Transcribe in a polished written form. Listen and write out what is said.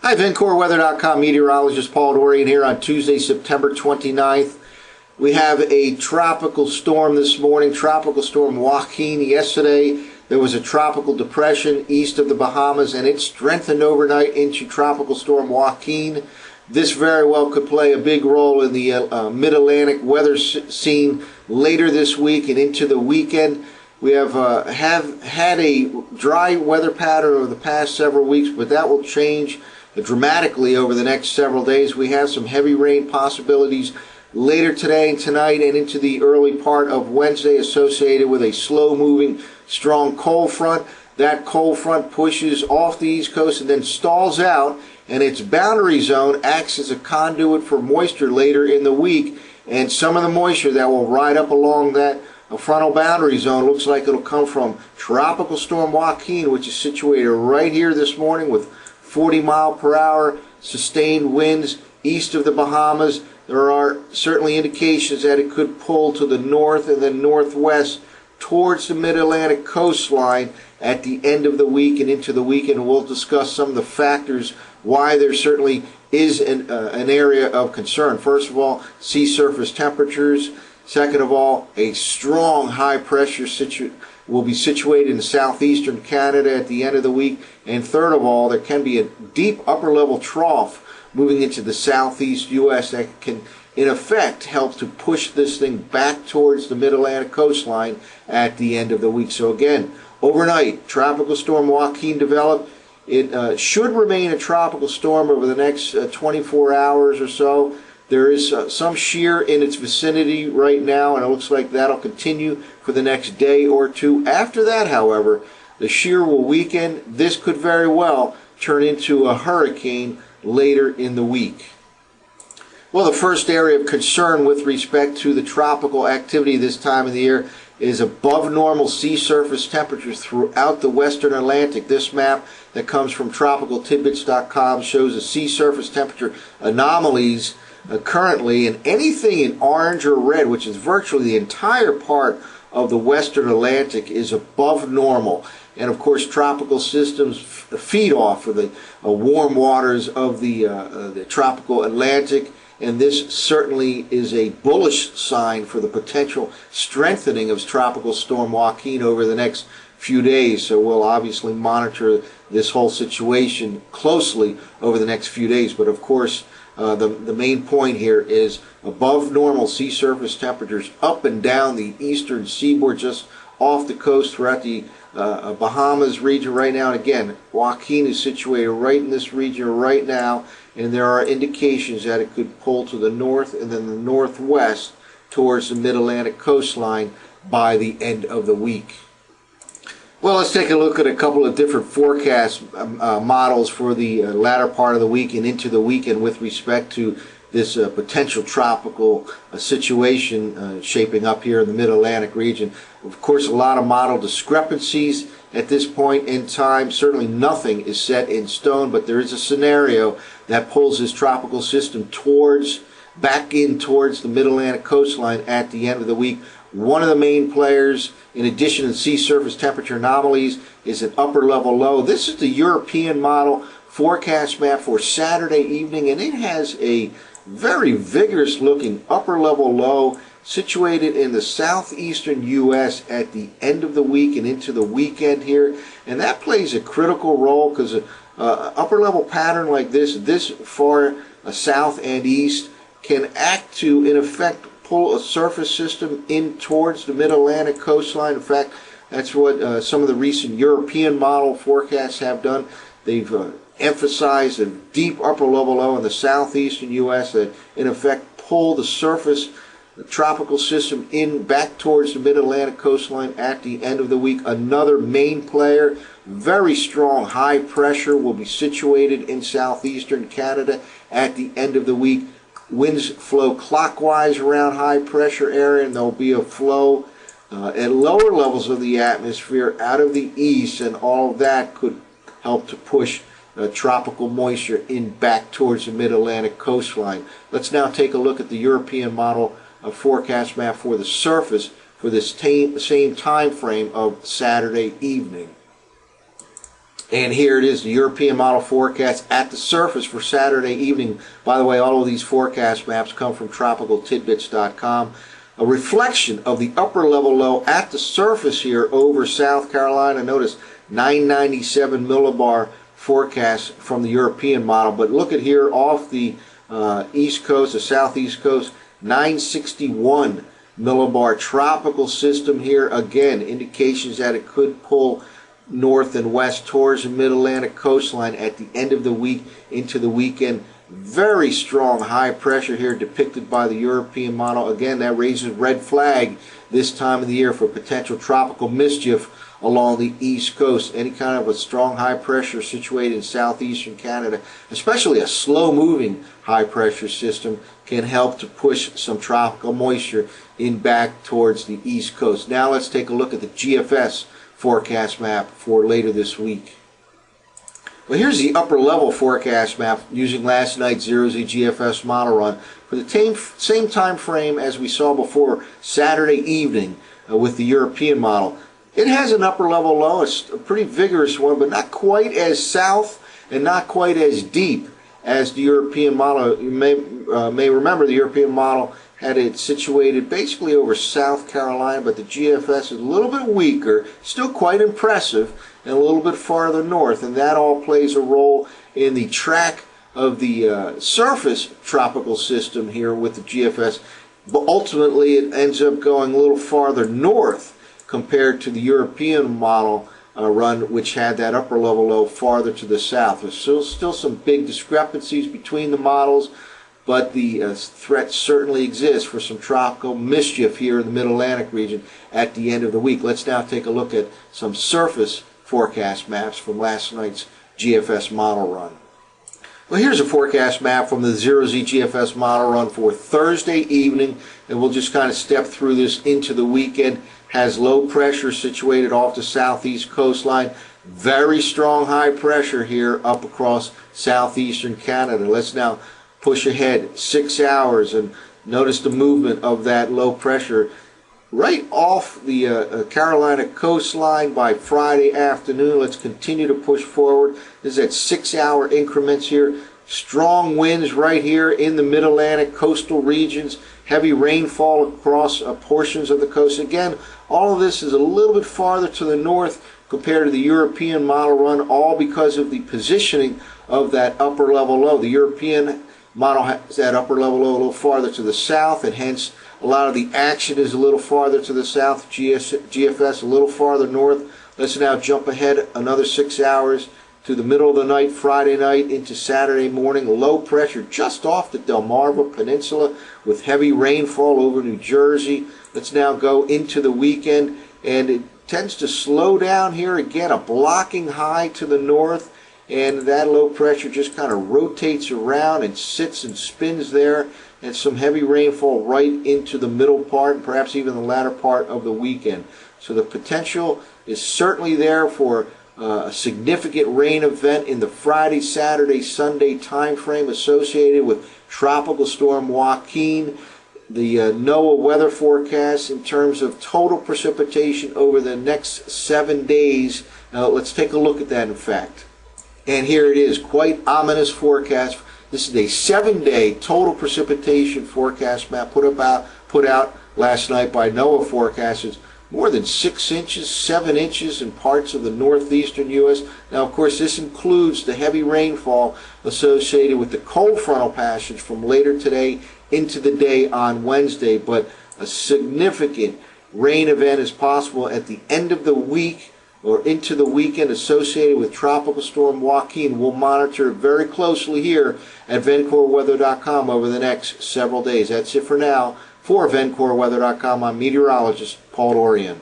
Hi, VencoreWeather.com meteorologist Paul Dorian here on Tuesday, September 29th. We have a tropical storm this morning, Tropical Storm Joaquin. Yesterday, there was a tropical depression east of the Bahamas, and it strengthened overnight into Tropical Storm Joaquin. This very well could play a big role in the mid-Atlantic weather scene later this week and into the weekend. We have had a dry weather pattern over the past several weeks, but that will change dramatically over the next several days. We have some heavy rain possibilities later today and tonight and into the early part of Wednesday associated with a slow-moving, strong cold front. That cold front pushes off the East Coast and then stalls out, and its boundary zone acts as a conduit for moisture later in the week. And some of the moisture that will ride up along that frontal boundary zone looks like it'll come from Tropical Storm Joaquin, which is situated right here this morning with 40-mile-per-hour sustained winds east of the Bahamas. There are certainly indications that it could pull to the north and then northwest towards the mid-Atlantic coastline at the end of the week and into the weekend. We'll discuss some of the factors why there certainly is an area of concern. First of all, sea surface temperatures. Second of all, a strong high pressure will be situated in southeastern Canada at the end of the week. And third of all, there can be a deep upper level trough moving into the southeast U.S. that can, in effect, help to push this thing back towards the mid-Atlantic coastline at the end of the week. So again, overnight, Tropical Storm Joaquin developed. It should remain a tropical storm over the next 24 hours or so. There is some shear in its vicinity right now, and it looks like that'll continue for the next day or two. After that, however, the shear will weaken. This could very well turn into a hurricane later in the week. Well, the first area of concern with respect to the tropical activity this time of the year is above normal sea surface temperatures throughout the western Atlantic. This map that comes from tropicaltidbits.com shows the sea surface temperature anomalies currently, and anything in orange or red, which is virtually the entire part of the western Atlantic, is above normal. And of course, tropical systems feed off of the warm waters of the tropical Atlantic, and this certainly is a bullish sign for the potential strengthening of Tropical Storm Joaquin over the next few days. So we'll obviously monitor this whole situation closely over the next few days. But of course, the main point here is above normal sea surface temperatures up and down the eastern seaboard, just off the coast throughout the Bahamas region right now. And again, Joaquin is situated right in this region right now, and there are indications that it could pull to the north and then the northwest towards the mid-Atlantic coastline by the end of the week. Well, let's take a look at a couple of different forecast models for the latter part of the week and into the weekend with respect to this potential tropical situation shaping up here in the mid-Atlantic region. Of course, a lot of model discrepancies at this point in time. Certainly nothing is set in stone, but there is a scenario that pulls this tropical system back in towards the mid-Atlantic coastline at the end of the week. One of the main players, in addition to sea surface temperature anomalies, is an upper level low. This is the European model forecast map for Saturday evening, and it has a very vigorous looking upper level low situated in the southeastern U.S. at the end of the week and into the weekend here. And that plays a critical role because an upper level pattern like this far south and east, can act to, in effect, pull a surface system in towards the mid-Atlantic coastline. In fact, that's what some of the recent European model forecasts have done. They've emphasized a deep upper level low in the southeastern U.S. that, in effect, pull the tropical system in back towards the mid-Atlantic coastline at the end of the week. Another main player, very strong high pressure, will be situated in southeastern Canada at the end of the week. Winds flow clockwise around high pressure area, and there'll be a flow at lower levels of the atmosphere out of the east, and all of that could help to push tropical moisture in back towards the mid-Atlantic coastline. Let's now take a look at the European model forecast map for the surface for this same time frame of Saturday evening. And here it is, the European model forecast at the surface for Saturday evening. By the way, all of these forecast maps come from tropicaltidbits.com. A reflection of the upper level low at the surface here over South Carolina. Notice 997 millibar forecast from the European model. But look at here off the east coast, the southeast coast, 961 millibar tropical system here. Again, indications that it could pull north and west towards the mid-Atlantic coastline at the end of the week into the weekend. Very strong high pressure here depicted by the European model. Again, that raises red flag this time of the year for potential tropical mischief along the east coast. Any kind of a strong high pressure situated in southeastern Canada, especially a slow moving high pressure system, can help to push some tropical moisture in back towards the east coast. Now let's take a look at the GFS forecast map for later this week. Well, here's the upper level forecast map using last night's 0Z GFS model run for the same time frame as we saw before, Saturday evening with the European model. It has an upper level low. It's a pretty vigorous one, but not quite as south and not quite as deep as the European model. You may remember the European model had it situated basically over South Carolina, but the GFS is a little bit weaker, still quite impressive, and a little bit farther north, and that all plays a role in the track of the surface tropical system here with the GFS, but ultimately it ends up going a little farther north compared to the European model run, which had that upper level low farther to the south. There's still some big discrepancies between the models, but the threat certainly exists for some tropical mischief here in the Mid-Atlantic region at the end of the week. Let's now take a look at some surface forecast maps from last night's GFS model run. Well, here's a forecast map from the 0Z GFS model run for Thursday evening, and we'll just kind of step through this into the weekend. Has low pressure situated off the southeast coastline. Very strong high pressure here up across southeastern Canada. Let's now push ahead 6 hours and notice the movement of that low pressure right off the Carolina coastline by Friday afternoon. Let's continue to push forward. This is at 6 hour increments here. Strong winds right here in the Mid-Atlantic coastal regions. Heavy rainfall across portions of the coast. Again, all of this is a little bit farther to the north compared to the European model run, all because of the positioning of that upper level low. The European model has that upper level low a little farther to the south, and hence a lot of the action is a little farther to the south. GFS a little farther north. Let's now jump ahead another 6 hours to the middle of the night, Friday night into Saturday morning. Low pressure just off the Delmarva Peninsula with heavy rainfall over New Jersey. Let's now go into the weekend, and it tends to slow down here again. A blocking high to the north, and that low pressure just kind of rotates around and sits and spins there, and some heavy rainfall right into the middle part and perhaps even the latter part of the weekend. So the potential is certainly there for a significant rain event in the Friday, Saturday, Sunday time frame associated with Tropical Storm Joaquin. The NOAA weather forecast in terms of total precipitation over the next 7 days. Let's take a look at that in fact. And here it is, quite ominous forecast. This is a 7-day total precipitation forecast map put out last night by NOAA forecasters. More than 6 inches, 7 inches in parts of the northeastern U.S. Now, of course, this includes the heavy rainfall associated with the cold frontal passage from later today into the day on Wednesday, but a significant rain event is possible at the end of the week or into the weekend associated with Tropical Storm Joaquin. We'll monitor very closely here at VencoreWeather.com over the next several days. That's it for now. For VencoreWeather.com, I'm meteorologist Paul Dorian.